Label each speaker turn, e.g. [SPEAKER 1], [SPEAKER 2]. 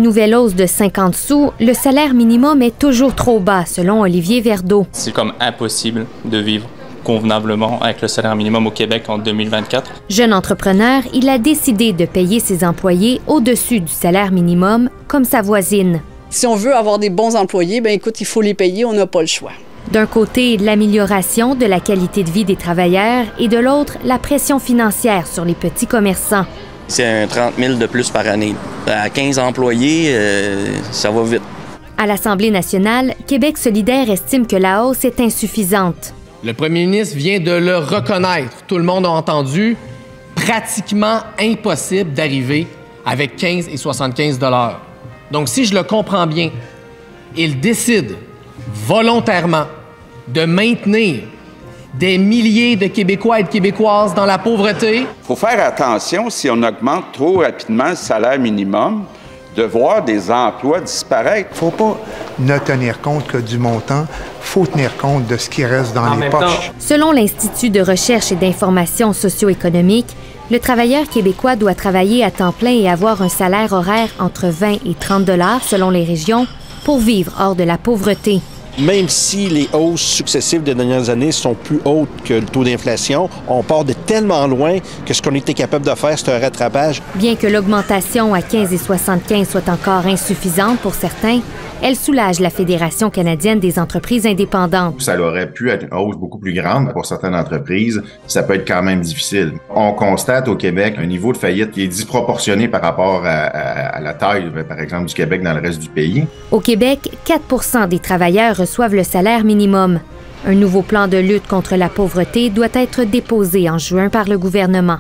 [SPEAKER 1] nouvelle hausse de 50 sous, le salaire minimum est toujours trop bas, selon Olivier Verdeau.
[SPEAKER 2] C'est comme impossible de vivre convenablement avec le salaire minimum au Québec en 2024.
[SPEAKER 1] Jeune entrepreneur, il a décidé de payer ses employés au-dessus du salaire minimum, comme sa voisine.
[SPEAKER 3] Si on veut avoir des bons employés, bien écoute, il faut les payer, on n'a pas le choix.
[SPEAKER 1] D'un côté, l'amélioration de la qualité de vie des travailleurs et de l'autre, la pression financière sur les petits commerçants.
[SPEAKER 4] C'est un 30 000 de plus par année. À 15 employés, ça va vite.
[SPEAKER 1] À l'Assemblée nationale, Québec solidaire estime que la hausse est insuffisante.
[SPEAKER 5] Le premier ministre vient de le reconnaître. Tout le monde a entendu. Pratiquement impossible d'arriver avec 15 et 75 $. Donc, si je le comprends bien, il décide volontairement de maintenir des milliers de Québécois et de Québécoises dans la pauvreté.
[SPEAKER 6] Il faut faire attention si on augmente trop rapidement le salaire minimum, de voir des emplois disparaître.
[SPEAKER 7] Il ne faut pas ne tenir compte que du montant, il faut tenir compte de ce qui reste dans les poches.
[SPEAKER 1] Selon l'Institut de recherche et d'information socio-économique, le travailleur québécois doit travailler à temps plein et avoir un salaire horaire entre 20 et 30 $ selon les régions pour vivre hors de la pauvreté.
[SPEAKER 8] Même si les hausses successives des dernières années sont plus hautes que le taux d'inflation, on part de tellement loin que ce qu'on était capable de faire, c'est un rattrapage.
[SPEAKER 1] Bien que l'augmentation à 15 et 75 soit encore insuffisante pour certains, elle soulage la Fédération canadienne des entreprises indépendantes.
[SPEAKER 9] Ça aurait pu être une hausse beaucoup plus grande pour certaines entreprises. Ça peut être quand même difficile. On constate au Québec un niveau de faillite qui est disproportionné par rapport à la taille, par exemple, du Québec dans le reste du pays.
[SPEAKER 1] Au Québec, 4 % des travailleurs reçoivent le salaire minimum. Un nouveau plan de lutte contre la pauvreté doit être déposé en juin par le gouvernement.